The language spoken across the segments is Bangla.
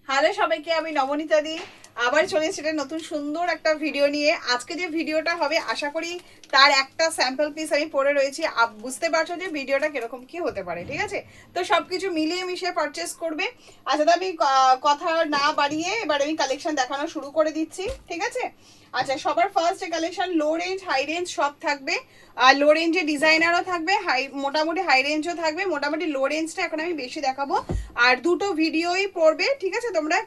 হ্যালো সবাইকে, আমি নবনীতা দি আবার চলে এসেছি নতুন সুন্দর একটা ভিডিও নিয়ে। আজকে যে ভিডিওটা হবে আশা করি তার একটা স্যাম্পল পিস আমি পরে রয়েছি, বুঝতে পারছো যে ভিডিওটা কিরকম কি হতে পারে। ঠিক আছে, তো সবকিছু মিলিয়ে মিশিয়ে পারচেস করবে। আচ্ছা, তো আমি কথা না বাড়িয়ে এবার আমি কালেকশন দেখানো শুরু করে দিচ্ছি। ঠিক আছে, আচ্ছা সবার first collection low range high range সব থাকবে। আর লো রেঞ্জে ডিজাইনারও থাকবে, মোটামুটি হাই রেঞ্জও থাকবে। মোটামুটি লো রেঞ্জটা এখন আমি বেশি দেখাবো, আর দুটো ভিডিওই পড়বে। ঠিক আছে, তোমরা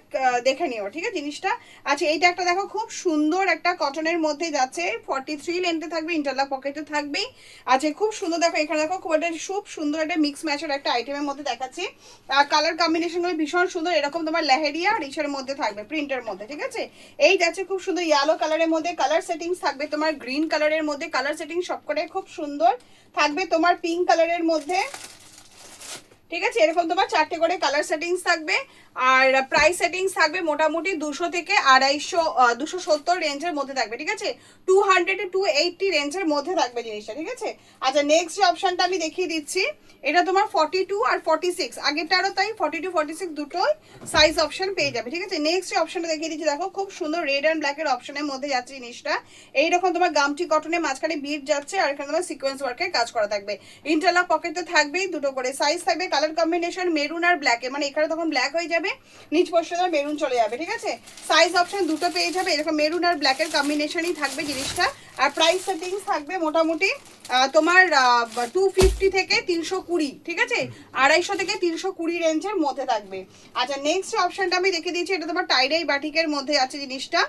দেখে নিও। ঠিক আছে জিনিসটা। আচ্ছা, এইটা একটা দেখো, খুব সুন্দর একটা কটনের মধ্যে যাচ্ছে, 43 লেন্থে থাকবে, ইন্টারলক পকেটে থাকবেই। আচ্ছা খুব সুন্দর, দেখো এখানে দেখো খুব একটা খুব সুন্দর একটা মিক্স ম্যাচের একটা আইটেমের মধ্যে দেখাচ্ছি। কালার কম্বিনেশনগুলো ভীষণ সুন্দর, এরকম তোমার লেহেরিয়া আর ইসের মধ্যে থাকবে, প্রিন্টের মধ্যে। ঠিক আছে, এই যাচ্ছে খুব সুন্দর ইয়েলো কালারের মধ্যে। কালার সেটিংস থাকবে তোমার গ্রিন কালারের মধ্যে, কালার সেটিং সবকটাই খুব সুন্দর থাকবে। তোমার পিঙ্ক কালারের মধ্যে, ঠিক আছে, এরকম তোমার 4টে করে কালার সেটিংস থাকবে। আর প্রাইস সেটিংস থাকবে মোটামুটি 200 থেকে 250, 270 রেঞ্জের মধ্যে থাকবে। ঠিক আছে, 200 টু 280 রেঞ্জের মধ্যে থাকবে জিনিসটা। ঠিক আছে, আচ্ছা নেক্সট যে অপশনটা আমি দেখিয়ে দিচ্ছি, এটা তোমার 42 আর 46, আগেরটারও তাই 42 46 দুটোই সাইজ অপশন পেয়ে যাবে। ঠিক আছে, নেক্সট যে অপশনটা দেখিয়ে দিচ্ছি, দেখো খুব সুন্দর রেড অ্যান্ড ব্ল্যাকের অপশনের মধ্যে যাচ্ছে জিনিসটা। এইরকম তোমার গামটি কটনের মাঝখানে বিট যাচ্ছে, আর এখানে তোমার সিকোয়েন্স ওয়ার্কের কাজ করা থাকবে। ইন্টারলক পকেট তো থাকবেই, দুটো করে সাইজ থাকবে। কালার কম্বিনেশন মেরুন আর ব্ল্যাকে, মানে এখানে তখন ব্ল্যাক হয়ে যাবে, নিচ পশ্চাৎ মেরুন চলে যাবে। ঠিক আছে, সাইজ অপশন দুটো পেয়ে যাবে, এরকম মেরুন আর ব্ল্যাকের কম্বিনেশনই থাকবে জিনিসটা। আর প্রাইস সেটিংস থাকবে মোটামুটি তোমার 250 থেকে 320। ঠিক আছে, 250 থেকে 320 রেঞ্জের মধ্যে থাকবে। আচ্ছা নেক্সট অপশনটা আমি দেখে দিচ্ছি, এটা তোমার টাইডাই বাটিকের মধ্যে আছে জিনিসটা।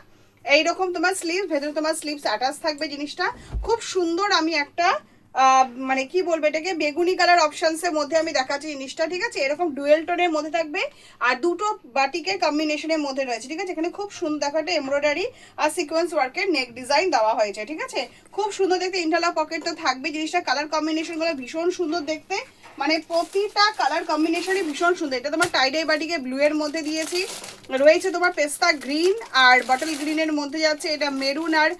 এইরকম তোমার স্লিভ, ভেতরে তোমার স্লিভস অ্যাটাচ থাকবে জিনিসটা। খুব সুন্দর, আমি একটা মানে কি বলবো এটাকে, বেগুনি কালার অপশনসের মধ্যে আমি দেখাচ্ছি জিনিসটা। ঠিক আছে, এরকম ডুয়েল টোনের মধ্যে থাকবে, আর দুটো বাটিকের কম্বিনেশনের মধ্যে রয়েছে। ঠিক আছে, এখানে খুব সুন্দর দেখাটা এমব্রয়ডারি আর সিকোয়েন্স ওয়ার্কের নেক ডিজাইন দেওয়া হয়েছে। ঠিক আছে, খুব সুন্দর দেখতে, ইন্টারলক পকেট তো থাকবে জিনিসটা। কালার কম্বিনেশনগুলো ভীষণ সুন্দর দেখতে, মানে প্রতিটা কালার কম্বিনেশনই ভীষণ সুন্দর। এটা তোমার টাইডাই বাটিকে ব্লু এর মধ্যে দিয়েছি, রয়েছে তোমার পেস্তা গ্রিন আর বটল গ্রিনের মধ্যে যাচ্ছে, এটা মেরুন আর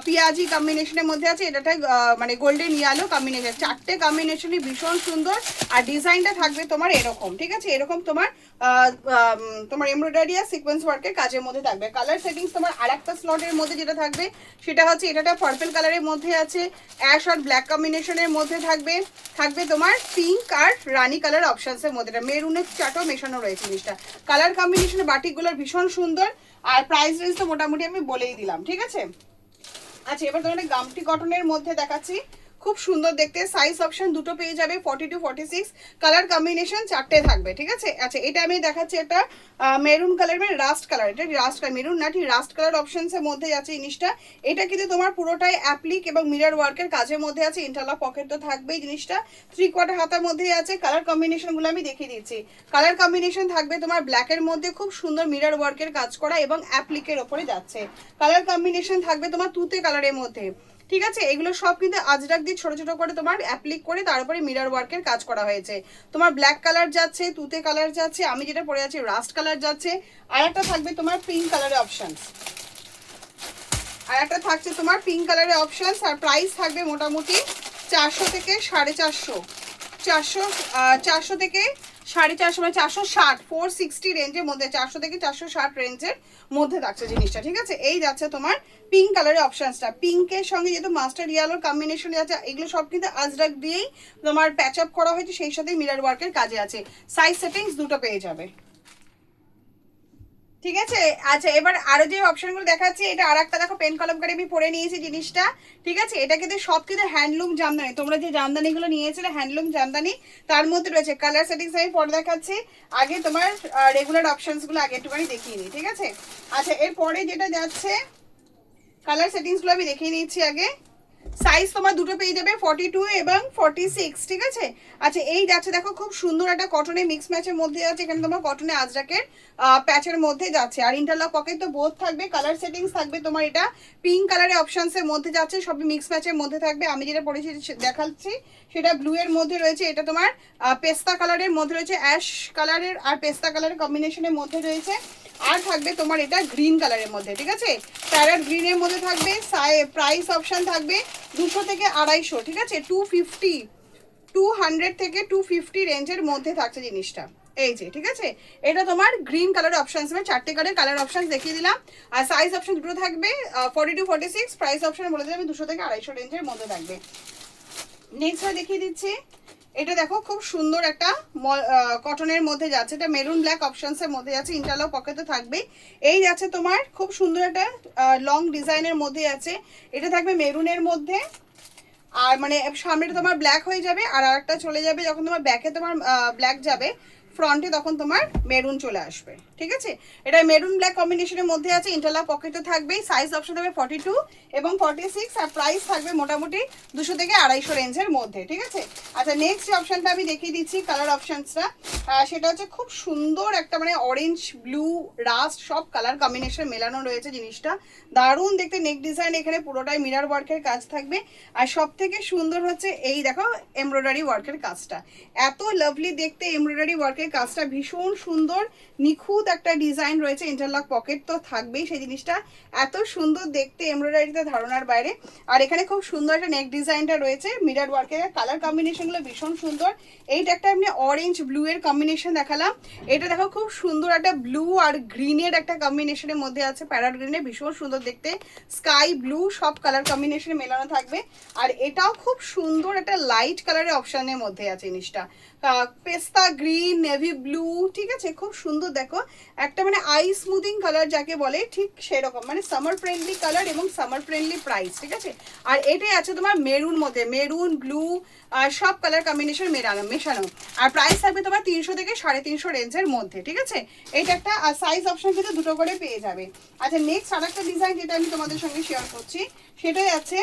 পিয়াজি কম্বিনেশনের মধ্যে আছে, এটাটা মানে গোল্ডেন ইয়ালো কম্বিনেশন। 4টে কম্বিনেশনই ভীষণ সুন্দর, আর ডিজাইনটা থাকবে তোমার এরকম। ঠিক আছে, এরকম তোমার তোমার এমব্রয়ডারি আর সিকোয়েন্স ওয়ার্কের কাজের মধ্যে থাকবে। কালার সেটিংস তোমার আরেকটা স্লটের মধ্যে যেটা থাকবে সেটা হচ্ছে, এটা পার্পল কালারের মধ্যে আছে, অ্যাশ আর ব্ল্যাক কম্বিনেশনের মধ্যে থাকবে। থাকবে তোমার পিঙ্ক আর রানি কালার অপশনসের মধ্যে, এটা মেরুনের চাটও মেশানো রয়েছে জিনিসটা। কালার কম্বিনেশনের বাটিকগুলোর ভীষণ সুন্দর, আর প্রাইস রেঞ্জ তো মোটামুটি আমি বলেই দিলাম। ঠিক আছে, আচ্ছা এবার তোমাদের গামটি কটনের মধ্যে দেখাচ্ছি, খুব সুন্দর দেখতে। সাইজ অপশন দুটো পেয়ে যাবে, 42 46। কালার কম্বিনেশন 4টে থাকবে। ঠিক আছে, আচ্ছা এটা আমি দেখাচ্ছি, এটা মেরুন কালার, মানে রাস্ট কালার, এটা রাস্ট কালার, মেরুন না ঠিক রাস্ট কালার অপশনসের মধ্যে আছে জিনিসটা। এটা কিন্তু তোমার পুরোটাই অ্যাপ্লিক এবং মিরর ওয়ার্কের কাজের মধ্যে আছে, ইন্টারলক পকেট তো থাকবেই জিনিসটা। 3/4 হাতার মধ্যেই আছে। কালার কম্বিনেশনগুলো আমি দেখিয়ে দিচ্ছি। কালার কম্বিনেশন থাকবে তোমার ব্ল্যাকের মধ্যে, খুব সুন্দর মিরর ওয়ার্কের কাজ করা এবং অ্যাপ্লিকের ওপরে যাচ্ছে। কালার কম্বিনেশন থাকবে তোমার তুতে কালারের মধ্যে। ঠিক আছে, এগুলো সব কিন্তু আজরাক দিয়ে ছোট ছোট করে তোমার অ্যাপ্লিক করে তার উপরে মিরর ওয়ার্কের কাজ করা হয়েছে। তোমার ব্ল্যাক কালার যাচ্ছে, তুতে কালার যাচ্ছে, আমি যেটা পরে আছি রাস্ট কালার যাচ্ছে। আর একটা থাকবে তোমার পিঙ্ক কালারের অপশন, আর একটা থাকছে তোমার পিঙ্ক কালারের অপশন। আর প্রাইস থাকবে মোটামুটি 400 থেকে 450, 400 থেকে 450, মানে 460, 460 রেঞ্জের মধ্যে, 400 থেকে 460 রেঞ্জের মধ্যে থাকছে জিনিসটা। ঠিক আছে, এই যাচ্ছে তোমার পিঙ্ক কালারের অপশনসটা। পিঙ্কের সঙ্গে যেহেতু মাস্টার ইয়েলোর কম্বিনেশনে আছে, এগুলো সব কিন্তু আজরাক দিয়েই তোমার প্যাচ আপ করা হয়েছে, সেই সাথে মিরর ওয়ার্কের কাজে আছে। সাইজ সেটিংস দুটো পেয়ে যাবে। ঠিক আছে, আচ্ছা এবার আরো যে অপশনগুলো দেখাচ্ছি, এটা আর একটা দেখো পেন কলম করে আমি পরে নিয়েছি জিনিসটা। ঠিক আছে, এটা কিন্তু সব কিন্তু হ্যান্ডলুম জামদানি, তোমরা যে জামদানিগুলো নিয়েছিলে হ্যান্ডলুম জামদানি, তার মধ্যে রয়েছে। কালার সেটিংস আমি পরে দেখাচ্ছি, আগে তোমার রেগুলার অপশনসগুলো আগে একটুখানি দেখিয়ে নিই। ঠিক আছে, আচ্ছা এরপরে যেটা যাচ্ছে, কালার সেটিংসগুলো আমি দেখিয়ে নিচ্ছি আগে। সাইজ তোমার দুটো পেয়ে যাবে, 42 এবং 46। ঠিক আছে, আচ্ছা এই যাচ্ছে দেখো, খুব সুন্দর একটা কটনের মিক্স ম্যাচের মধ্যে আছে, এখানে তোমার কটনে আজরাকের প্যাচের মধ্যে যাচ্ছে, আর ইন্টারলক পকেট তো বোথ থাকবে। কালার সেটিংস থাকবে তোমার, এটা পিঙ্ক কালারের অপশনসের মধ্যে যাচ্ছে, সবই মিক্স ম্যাচের মধ্যে থাকবে। আমি যেটা পরেছি দেখাচ্ছি সেটা ব্লু এর মধ্যে রয়েছে, এটা তোমার পেস্তা কালারের মধ্যে রয়েছে, অ্যাশ কালারের আর পেস্তা কালারের কম্বিনেশনের মধ্যে রয়েছে। আর থাকবে তোমার এটা গ্রিন কালারের মধ্যে। ঠিক আছে, প্যারট গ্রিনের মধ্যে থাকবে। প্রাইস অপশন থাকবে 200 থেকে 250। ঠিক আছে, 200 থেকে 250 রেঞ্জের মধ্যে থাকছে জিনিসটা। এই যে ঠিক আছে, এটা তোমার গ্রিন কালার অপশনস, মানে 4টে কালার অপশন দেখিয়ে দিলাম। আর সাইজ অপশন দুটো থাকবে, 42-46। প্রাইস অপশন বলে দিলাম 200 থেকে 250 রেঞ্জের মধ্যে থাকবে। নেক্সট দেখিয়ে দিচ্ছি, এটা দেখো খুব সুন্দর একটা কটনের মধ্যে যাচ্ছে, এটা মেরুন ব্ল্যাক অপশনস এর মধ্যে যাচ্ছে, ইন্টারলক পকেটে থাকবে। এই যাচ্ছে তোমার খুব সুন্দর একটা লং ডিজাইনের মধ্যে আছে, এটা থাকবে মেরুনের মধ্যে। আর মানে সামনেটা তোমার ব্ল্যাক হয়ে যাবে, আর আরেকটা চলে যাবে যখন তোমার ব্যাকে তোমার ব্ল্যাক যাবে, ফ্রন্টে তখন তোমার মেরুন চলে আসবে। ঠিক আছে, এটা মেরুন ব্ল্যাক কম্বিনেশনের মধ্যে আছে, ইন্টারলক পকেটে থাকবে। সাইজ অপশন থাকবে 42 এবং 46, আর প্রাইস থাকবে মোটামুটি 200 থেকে 250 রেঞ্জের মধ্যে। ঠিক আছে, আচ্ছা নেক্সট যে অপশনটা আমি দেখিয়ে দিচ্ছি কালার অপশনসটা, সেটা হচ্ছে খুব সুন্দর একটা মানে অরেঞ্জ ব্লু রাস্ট সব কালার কম্বিনেশন মেলানো রয়েছে জিনিসটা, দারুণ দেখতে। নেক ডিজাইন এখানে পুরোটাই মিরর ওয়ার্কের কাজ থাকবে, আর সব থেকে সুন্দর হচ্ছে এই দেখো এমব্রয়ডারি ওয়ার্কের কাজটা, এত লাভলি দেখতে এমব্রয়ডারি ওয়ার্কের কাজটা, ভীষণ সুন্দর নিখুঁত একটা ডিজাইন রয়েছে। ইন্টারলক পকেট তো থাকবেই, সেই জিনিসটা এত সুন্দর দেখতে এমব্রয়ডারিতে ধারণার বাইরে। আর এখানে খুব সুন্দর একটা নেক ডিজাইনটা রয়েছে, মিরর ওয়ার্কের কালার কম্বিনেশনগুলো ভীষণ সুন্দর। এইটা একটা এমনি অরেঞ্জ ব্লু এর কম্বিনেশন দেখালাম, এটা দেখো খুব সুন্দর একটা ব্লু আর গ্রিনের একটা কম্বিনেশনের মধ্যে আছে, প্যারট গ্রিনে ভীষণ সুন্দর দেখতে, স্কাই ব্লু সব কালার কম্বিনেশনে মেলানো থাকবে। আর এটাও খুব সুন্দর একটা লাইট কালারের অপশনের মধ্যে আছে জিনিসটা, পেস্তা গ্রিন নেভি ব্লু। ঠিক আছে, খুব সুন্দর দেখো একটা মানে আই স্মুদিং কালার যাকে বলে ঠিক সেরকম, মানে সামার ফ্রেন্ডলি কালার এবং সামার ফ্রেন্ডলি প্রাইস। ঠিক আছে, আর এটাই আছে তোমার মেরুন মধ্যে, মেরুন ব্লু আর সব কালার কম্বিনেশন মেশানো, আর প্রাইস থাকবে তোমার 300 থেকে 350 রেঞ্জের মধ্যে। ঠিক আছে, এইটা একটা, আর সাইজ অপশন কিন্তু দুটো করে পেয়ে যাবে। আচ্ছা নেক্সট আরেকটা ডিজাইন যেটা আমি তোমাদের সঙ্গে শেয়ার করছি, সেটাই আছে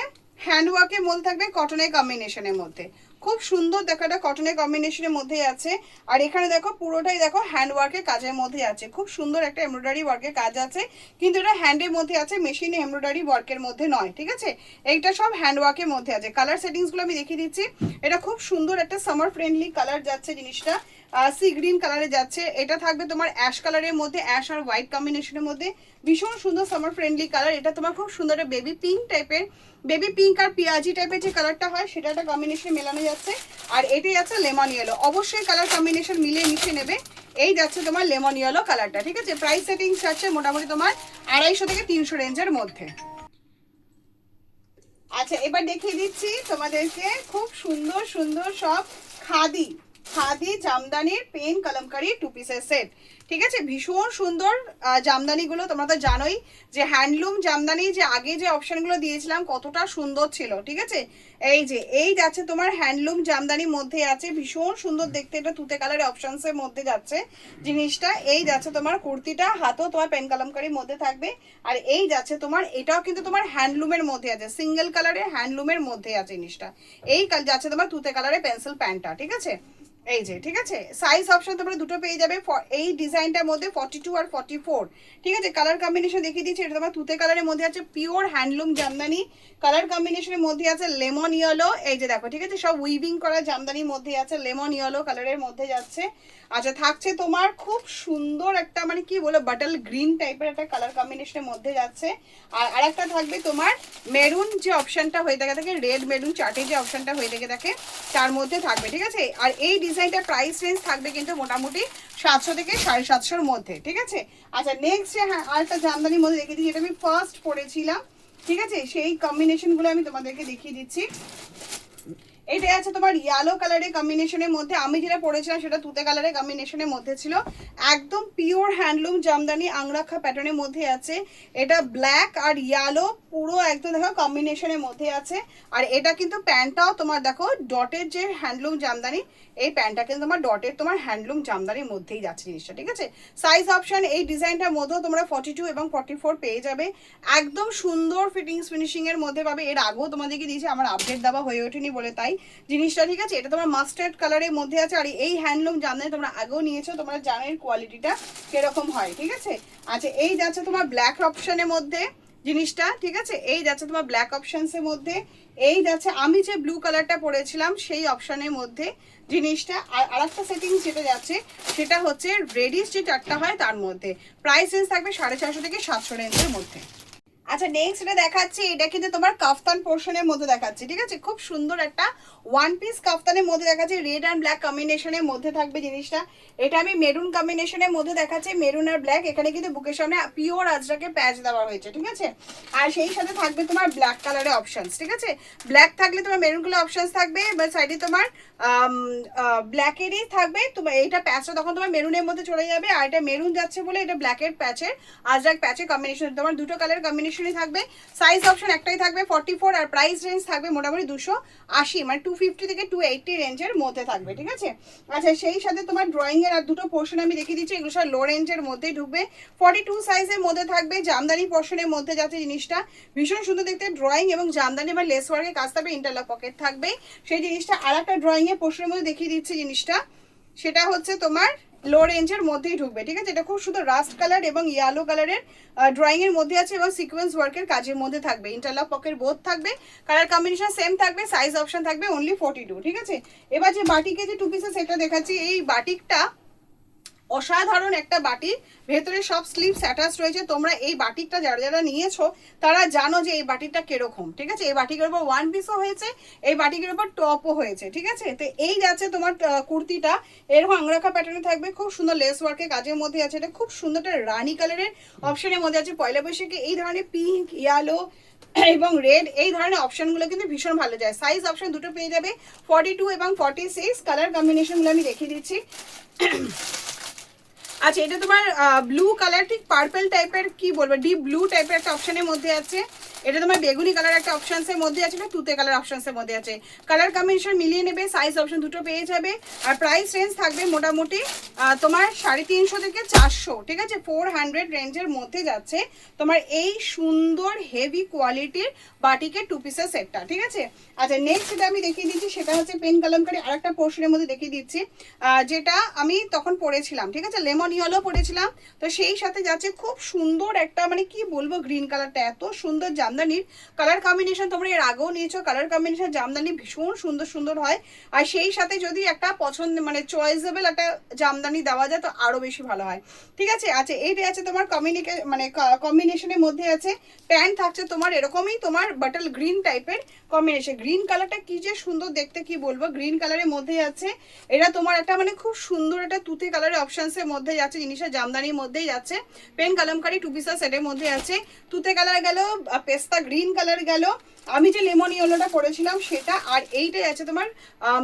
হ্যান্ডওয়ার্কের মধ্যে থাকবে কটনের কম্বিনেশনের মধ্যে, খুব সুন্দর দেখো, এটা কটনের কম্বিনেশনের মধ্যে আছে। আর এখানে দেখো পুরোটাই দেখো হ্যান্ডওয়ার্কের কাজের মধ্যে আছে, খুব সুন্দর একটা এমব্রয়ডারি ওয়ার্কের কাজ আছে, কিন্তু এটা হ্যান্ডের মধ্যে আছে, মেশিনে এমব্রয়ডারি ওয়ার্কের মধ্যে নয়। ঠিক আছে, এইটা সব হ্যান্ডওয়ার্কের মধ্যে আছে। কালার সেটিংসগুলো আমি দেখিয়ে দিচ্ছি, এটা খুব সুন্দর একটা সামার ফ্রেন্ডলি কালার যাচ্ছে জিনিসটা, সি গ্রিন কালারে যাচ্ছে, এটা থাকবে তোমার অ্যাশ কালারের মধ্যে, অ্যাশ আর হোয়াইট কম্বিনেশনের মধ্যে, ভীষণ সুন্দর সামার ফ্রেন্ডলি কালার। এটা তোমার খুব সুন্দর বেবি পিঙ্ক টাইপের, বেবি পিঙ্ক আর পিয়াজি টাইপের যে কালারটা হয় সেটা একটা কম্বিনেশন মেলানো যাচ্ছে। আর এটাই আছে লেমন ইয়েলো, অবশ্যই কালার কম্বিনেশন মিলিয়ে মিশিয়ে নেবে। এই যাচ্ছে তোমার লেমন ইয়েলো কালারটা। ঠিক আছে, প্রাইস সেটিংস আছে মোটামুটি তোমার 250 থেকে 300 রেঞ্জের মধ্যে। আচ্ছা এবার দেখিয়ে দিচ্ছি তোমাদেরকে খুব সুন্দর সুন্দর সব খাদি জামদানির পেন কলমকারি 2 পিসের সেট। ঠিক আছে, ভীষণ সুন্দর জামদানিগুলো, তোমরা তো জানোই যে হ্যান্ডলুম জামদানি যে আগে যে অপশনগুলো দিয়েছিলাম কতটা সুন্দর ছিল। ঠিক আছে, এই যে এই যাচ্ছে তোমার হ্যান্ডলুম জামদানির মধ্যে আছে, ভীষণ সুন্দর দেখতে, এটা তুতে কালারের অপশনসের মধ্যে যাচ্ছে জিনিসটা। এই যাচ্ছে তোমার কুর্তিটা, হাতও তোমার পেন কলমকারির মধ্যে থাকবে। আর এই যাচ্ছে তোমার, এটাও কিন্তু তোমার হ্যান্ডলুমের মধ্যে আছে, সিঙ্গেল কালারের হ্যান্ডলুমের মধ্যে আছে জিনিসটা। এই যাচ্ছে তোমার তুতে কালারের পেন্সিল প্যান্টটা। ঠিক আছে, এই যে ঠিক আছে, সাইজ অপশন তোমরা দুটো পেয়ে যাবে এই ডিজাইনটার মধ্যে 42 আর 44। ঠিক আছে, কালার কম্বিনেশন দেখিয়ে দিচ্ছি, এটা তোমার তুতে কালারের মধ্যে আছে, পিওর হ্যান্ডলুম জামদানি কালার কম্বিনেশনের মধ্যে আছে লেমন ইয়েলো। এই যে দেখো, ঠিক আছে, সব উইভিং করা জামদানির মধ্যে আছে, লেমন ইয়েলো কালারের মধ্যে যাচ্ছে। আচ্ছা থাকছে তোমার খুব সুন্দর একটা মানে কি বলে বাটল গ্রিন টাইপের একটা কালার কম্বিনেশনের মধ্যে যাচ্ছে। আর আরেকটা থাকবে তোমার মেরুন যে অপশনটা হয়ে থাকে রেড মেরুন চার্টে যে অপশনটা হয়ে থাকে তার মধ্যে থাকবে। ঠিক আছে, আর এই ডিজাইনটার প্রাইস রেঞ্জ থাকবে কিন্তু মোটামুটি 700 থেকে 750 মধ্যে। ঠিক আছে, আচ্ছা নেক্সট হ্যাঁ আরেকটা জামদানির মধ্যে দেখিয়ে দিচ্ছি, যেটা আমি ফার্স্ট পরেছিলাম। ঠিক আছে, সেই কম্বিনেশনগুলো আমি তোমাদেরকে দেখিয়ে দিচ্ছি। এটা আছে তোমার ইয়েলো কালারের কম্বিনেশনের মধ্যে, আমি যেটা পরেছিলাম সেটা তুতে কালারের কম্বিনেশনের মধ্যে ছিল, একদম পিওর হ্যান্ডলুম জামদানি আংরাখা প্যাটার্নের মধ্যে আছে। এটা ব্ল্যাক আর ইয়েলো পুরো একদম দেখো কম্বিনেশনের মধ্যে আছে। আর এটা কিন্তু প্যান্টটাও তোমার দেখো ডটের যে হ্যান্ডলুম জামদানি, এই প্যান্টটা কিন্তু তোমার ডটের তোমার হ্যান্ডলুম জামদানির মধ্যেই যাচ্ছে জিনিসটা। ঠিক আছে, সাইজ অপশন এই ডিজাইনটার মধ্যেও তোমরা 42 এবং 44 পেয়ে যাবে, একদম সুন্দর ফিটিংস ফিনিশিং এর মধ্যে পাবে। এর আগেও তোমাদেরকে দিয়েছি, আমার আপডেট দেওয়া হয়ে ওঠেনি বলে তাই জিনিসটা। ঠিক আছে, এটা তোমার মাস্টার্ড কালারের মধ্যে আছে, আর এই হ্যান্ডলুম জামদানি তোমরা আগেও নিয়েছো, তোমরা জানেন কোয়ালিটিটা কিরকম হয়। ঠিক আছে, আচ্ছা এই যাচ্ছে তোমার ব্ল্যাক অপশনের মধ্যে জিনিসটা। ঠিক আছে, এই যাচ্ছে তোমার ব্ল্যাক অপশনসের মধ্যে, এই যাচ্ছে আমি যে ব্লু কালারটা পরেছিলাম সেই অপশনের মধ্যে জিনিসটা। আর আরেকটা সেটিংস যেটা যাচ্ছে সেটা হচ্ছে রেডিস যে চারটা হয় তার মধ্যে, প্রাইস রেঞ্জ থাকবে 450 থেকে 700 রেঞ্জের মধ্যে। আচ্ছা নেক্সট এটা দেখাচ্ছি, এটা কিন্তু তোমার কাফতান পোর্শনের মধ্যে দেখাচ্ছি, ঠিক আছে? খুব সুন্দর একটা ওয়ান পিস কাফতানের মধ্যে দেখাচ্ছি, রেড অ্যান্ড ব্ল্যাক কম্বিনেশনের মধ্যে থাকবে জিনিসটা। এটা আমি মেরুন কম্বিনেশনের মধ্যে দেখাচ্ছি, মেরুন আর ব্ল্যাক। এখানে কিন্তু বুকের সামনে পিওর আজরাকে প্যাচ দেওয়া হয়েছে, ঠিক আছে? আর সেই সাথে থাকবে তোমার ব্ল্যাক কালারের অপশনস, ঠিক আছে? ব্ল্যাক থাকলে তোমার মেরুন কালার অপশনস থাকবে, এবার সাইডে তোমার ব্ল্যাকেরই থাকবে। তোমার এইটা প্যাচটা তখন তোমার মেরুনের মধ্যে চলে যাবে, আর এটা মেরুন যাচ্ছে বলে এটা ব্ল্যাকের প্যাচের আজরাক প্যাচের কম্বিনেশন, তোমার দুটো কালার কম্বিনেশনই থাকবে। সাইজ অপশন একটাই থাকবে 44, আর প্রাইস রেঞ্জ থাকবে মোটামুটি 280, মানে 250 থেকে 280 রেঞ্জের মধ্যে থাকবে, ঠিক আছে? আচ্ছা সেই সাথে তোমার ড্রয়িং এর আর দুটো পোর্শন আমি দেখিয়ে দিচ্ছি, এগুলো সব লো রেঞ্জের মধ্যেই ঢুকবে। 42 সাইজের মধ্যে থাকবে, জামদানি পোর্শনের মধ্যে যাচ্ছে জিনিসটা, ভীষণ সুন্দর দেখতে। ড্রয়িং এবং জামদানি বা লেস ওয়ার্কের কাজ থাকবে, ইন্টারলক পকেট থাকবে সেই জিনিসটা। আর একটা ড্রয়িং এর পোর্শনের মধ্যে দেখিয়ে দিচ্ছি জিনিসটা, সেটা হচ্ছে তোমার লো রেঞ্জের মধ্যেই ঢুকবে, ঠিক আছে? এটা খুব সুন্দর রাস্ট কালার এবং ইয়েলো কালারের ড্রয়িং এর মধ্যে আছে এবং সিকোয়েন্স ওয়ার্কের কাজের মধ্যে থাকবে, ইন্টারলক পকেট বোথ থাকবে, কালার কম্বিনেশন সেম থাকবে, সাইজ অপশন থাকবে অনলি 42, ঠিক আছে? এবার যে বাটিকে যে টু পিসেস সেটা দেখাচ্ছি, এই বাটিকটা অসাধারণ একটা বাটিক, ভেতরে সব স্লিভস অ্যাটাচ রয়েছে। তোমরা এই বাটিকটা যারা যারা নিয়েছো তারা জানো যে এই বাটিকটা কিরকম, ঠিক আছে? এই বাটিকের উপর ওয়ান পিসও হয়েছে, এই বাটিকের উপর টপও হয়েছে, ঠিক আছে? তো এই যাচ্ছে তোমার কুর্তিটা, এরকম আংরাখা প্যাটার্নে থাকবে, খুব সুন্দর লেস ওয়ার্কের কাজের মধ্যে আছে। এটা খুব সুন্দর একটা রানী কালারের অপশনের মধ্যে আছে। পয়লা বৈশাখে এই ধরনের পিঙ্ক, ইয়েলো এবং রেড এই ধরনের অপশনগুলো কিন্তু ভীষণ ভালো যায়। সাইজ অপশন দুটো পেয়ে যাবে, 42 এবং 46। কালার কম্বিনেশনগুলো আমি দেখিয়ে দিচ্ছি। আচ্ছা এটা তোমার ব্লু কালার, ঠিক পার্পল টাইপের, কি বলবো, ডিপ ব্লু টাইপের একটা অপশনের মধ্যে আছে। এটা তোমার বেগুনি কালার একটা অপশনসের মধ্যে আছে, এটা তুতে কালার অপশনসের মধ্যে আছে। কালার কম্বিনেশন মিলিয়ে নেবে, সাইজ অপশন দুটো পেয়ে যাবে। আর প্রাইস রেঞ্জ থাকবে মোটামুটি তোমার 350 থেকে 400, ঠিক আছে? 400 রেঞ্জের মধ্যে যাচ্ছে তোমার এই সুন্দর হেভি কোয়ালিটির বাটিকের টু পিসের সেটটা, ঠিক আছে? আচ্ছা নেক্সট যেটা আমি দেখিয়ে দিচ্ছি সেটা হচ্ছে পেন কালামকারি আরেকটা পোর্শনের মধ্যে দেখিয়ে দিচ্ছি, যেটা আমি তখন পরেছিলাম, ঠিক আছে? লেমন ইয়েলো পরেছিলাম। তো সেই সাথে যাচ্ছে খুব সুন্দর একটা, মানে কি বলবো, গ্রিন কালারটা এত সুন্দর, জামদানির কালার কম্বিনেশন তোমরা এর আগেও নিয়েছো, কালার কম্বিনেশন জামদানি ভীষণ সুন্দর সুন্দর হয়। আর সেই সাথে যদি একটা পছন্দ মানে চয়েসেবল একটা জামদানি দেওয়া যায় তো আরো বেশি ভালো হয়, ঠিক আছে? আচ্ছা এইটা আছে তোমার কম্বিনেশনের মধ্যে আছে, প্যান্ট থাকছে তোমার এরকমই তোমার বাটল গ্রিন টাইপের কম্বিনেশন। গ্রিন কালারটা কি যে সুন্দর দেখতে, কি বলবো, গ্রিন কালারের মধ্যে আছে। এটা তোমার একটা মানে খুব সুন্দর একটা তুতে কালারের অপশনসের মধ্যে যাচ্ছে জিনিসটা, জামদানির মধ্যেই যাচ্ছে। পেন কালামকারি টু পিসের সেটের মধ্যে আছে। তুতে কালার গেল, পেস্তা গ্রিন কালার গেল, আমি যে লেমন ইয়েলোটা করেছিলাম সেটা, আর এইটাই আছে তোমার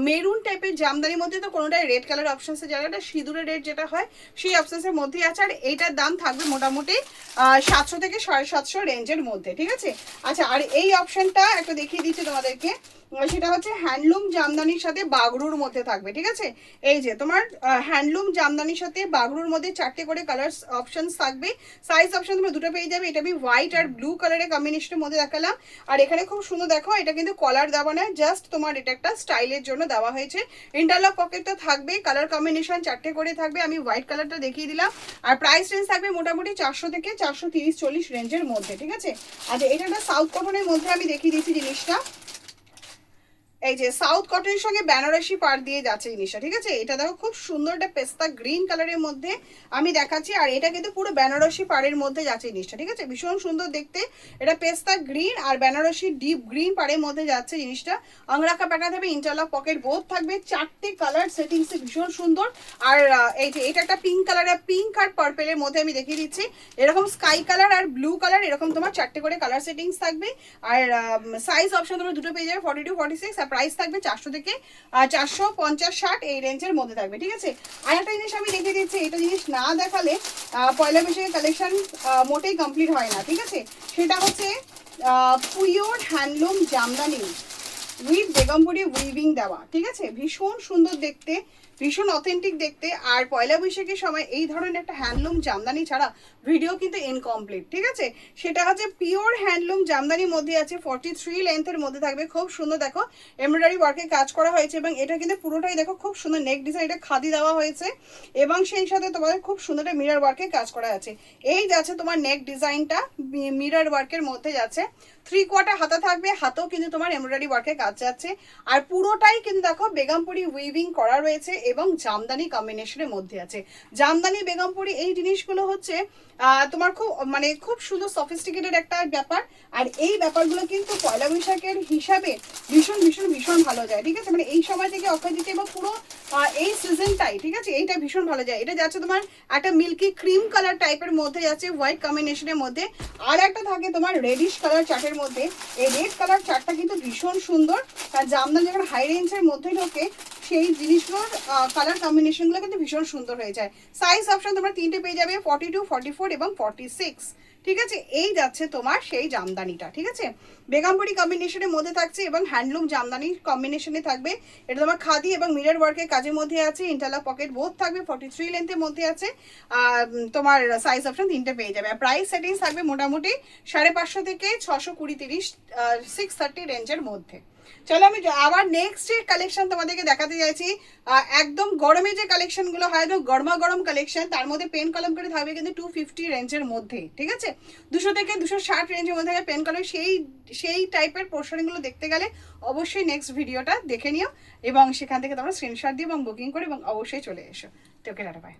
মেরুন টাইপের জামদানির মধ্যে। তো কোনোটাই রেড কালার অপশনসের জায়গাটা সিঁদুরের রেড যেটা হয় সেই অপশনসের মধ্যেই আছে। আর এইটার দাম থাকবে মোটামুটি 700 থেকে 750 রেঞ্জের মধ্যে, ঠিক আছে? আচ্ছা আর এই অপশনটা একটা দেখিয়ে দিচ্ছি তোমাদেরকে, সেটা হচ্ছে হ্যান্ডলুম জামদানির সাথে বাগরুর মধ্যে থাকবে, ঠিক আছে? এই যে তোমার হ্যান্ডলুম জামদানির সাথে বাগরুর মধ্যে 4টে করে কালার অপশনস থাকবে। সাইজ অপশন তোমরা দুটো পেয়ে যাবে। এটা আমি হোয়াইট আর ব্লু কালারের কম্বিনেশনের মধ্যে দেখালাম। আর এখানে খুব সুন্দর দেখো, এটা কিন্তু কলার দেওয়া নয়, জাস্ট তোমার এটা একটা স্টাইলের জন্য দেওয়া হয়েছে। ইন্টারলক পকেট তো থাকবে, কালার কম্বিনেশন 4টে করে থাকবে। আমি হোয়াইট কালারটা দেখিয়ে দিলাম। আর প্রাইস রেঞ্জ থাকবে মোটামুটি 400 থেকে 430-40 রেঞ্জের মধ্যে, ঠিক আছে? আচ্ছা এটা একটা সাউথ কটনের মধ্যে আমি দেখিয়ে দিচ্ছি জিনিসটা। এই যে সাউথ কটনের সঙ্গে বেনারসি পাড় দিয়ে যাচ্ছে জিনিসটা, ঠিক আছে? এটা দেখো খুব সুন্দর একটা পেস্তা গ্রিন কালারের মধ্যে আমি দেখাচ্ছি। আর এটা কিন্তু পুরো বেনারসি পাড়ের মধ্যে যাচ্ছে জিনিসটা, ঠিক আছে? ভীষণ সুন্দর দেখতে। এটা পেস্তা গ্রিন আর বেনারসি ডিপ গ্রিন পাড়ের মধ্যে যাচ্ছে জিনিসটা। আংরাখা প্যাটার্ন থাকবে, ইন্টারলক পকেট বোথ থাকবে, 4টে কালার সেটিংসে ভীষণ সুন্দর। আর এই যে এটা একটা পিঙ্ক কালার, পিঙ্ক আর পার্পেলের মধ্যে আমি দেখিয়ে দিচ্ছি। এরকম স্কাই কালার আর ব্লু কালার এরকম তোমার 4টে করে কালার সেটিংস থাকবে। আর সাইজ অপশন তোমরা দুটো পেয়ে যাবে, 42, 46। আর প্রাইস থাকবে 400 থেকে 450-60 এই রেঞ্জের মধ্যে থাকবে, ঠিক আছে? আর একটা জিনিস আমি দেখিয়ে দিচ্ছি, এটা জিনিস না দেখালে পয়লা বৈশাখের কালেকশন মোটেই কমপ্লিট হয় না, ঠিক আছে? সেটা হচ্ছে pure handloom Jamdani with Begumpuri weaving দেওয়া, ঠিক আছে? ভীষণ সুন্দর দেখতে, ভীষণ অথেন্টিক দেখতে। আর পয়লা বৈশাখের সময় এই ধরনের একটা হ্যান্ডলুম জামদানি ছাড়া ভিডিও কিন্তু ইনকমপ্লিট, ঠিক আছে? সেটা হচ্ছে পিওর হ্যান্ডলুম জামদানির মধ্যে আছে, 43 লেন্থের মধ্যে থাকবে। খুব সুন্দর দেখো এমব্রয়ডারি ওয়ার্কে কাজ করা হয়েছে এবং এটা কিন্তু পুরোটাই দেখো খুব সুন্দর নেক ডিজাইন, এটা খাদি দেওয়া হয়েছে এবং সেই সাথে তোমাদের খুব সুন্দর একটা মিরর ওয়ার্কে কাজ করা আছে। এই যাচ্ছে তোমার নেক ডিজাইনটা মিরর ওয়ার্কের মধ্যে যাচ্ছে। 3/4 হাতা থাকবে, হাতেও কিন্তু তোমার এমব্রয়ডারি ওয়ার্কে কাজ যাচ্ছে। আর পুরোটাই কিন্তু দেখো বেগমপুরি উইভিং করা রয়েছে এবং জামদানি কম্বিনেশনের মধ্যে আছে। জামদানি বেগমপুরি এই জিনিসগুলো হচ্ছে তোমার খুব মানে খুব সুন্দর সফিস্টিকেটেড একটা ব্যাপার। আর এই ব্যাপারগুলো কিন্তু পয়লা বৈশাখের হিসাবে ভীষণ ভীষণ ভীষণ ভালো যায়, ঠিক আছে? মানে এই সময় থেকে অক্ষয় তৃতীয়া এবং পুরো এই সিজনটাই, ঠিক আছে, এইটা ভীষণ ভালো যায়। এটা যাচ্ছে তোমার একটা মিল্কি ক্রিম কালার টাইপের মধ্যে যাচ্ছে, হোয়াইট কম্বিনেশনের মধ্যে। আর একটা থাকে তোমার রেডিশ কালার চার্টের মধ্যে। এই রেড কালার চার্টটা কিন্তু ভীষণ সুন্দর। আর জামদানি যখন হাই রেঞ্জের মধ্যে ঢোকে সেই জিনিসগুলোর কালার কম্বিনেশনগুলো কিন্তু ভীষণ সুন্দর হয়ে যায়। সাইজ অপশন তোমরা 3টে পেয়ে যাবে, 42, 44 এবং 46, ঠিক আছে? এই যাচ্ছে তোমার সেই জামদানিটা, ঠিক আছে? বেগমপুরি কম্বিনেশনের মধ্যে থাকছে এবং হ্যান্ডলুম জামদানি কম্বিনেশনে থাকবে। এটা তোমার খাদি এবং মিরর ওয়ার্কের কাজের মধ্যে আছে। ইন্টারলক পকেট বোথ থাকবে, 43 লেন্থের মধ্যে আছে। তোমার সাইজ অপশন 3টে পেয়ে যাবে। আর প্রাইস সেটিংস থাকবে মোটামুটি 550 থেকে 620, 30, 630 রেঞ্জের মধ্যে। চলো আমি আবার নেক্সট যে কালেকশন তোমাদেরকে দেখাতে চাইছি, একদম গরমে যে কালেকশনগুলো হয়, একদম গরমা গরম কালেকশন, তার মধ্যে পেন কলম করে থাকবে কিন্তু 250 রেঞ্জের মধ্যে, ঠিক আছে? 200 থেকে 260 রেঞ্জের মধ্যে পেন কলম। সেই টাইপের পোর্শনগুলো দেখতে গেলে অবশ্যই নেক্সট ভিডিওটা দেখে নিও এবং সেখান থেকে তোমরা স্ক্রিনশট দিও এবং বুকিং করো এবং অবশ্যই চলে এসো। তো ওকে, টাটা, বাই।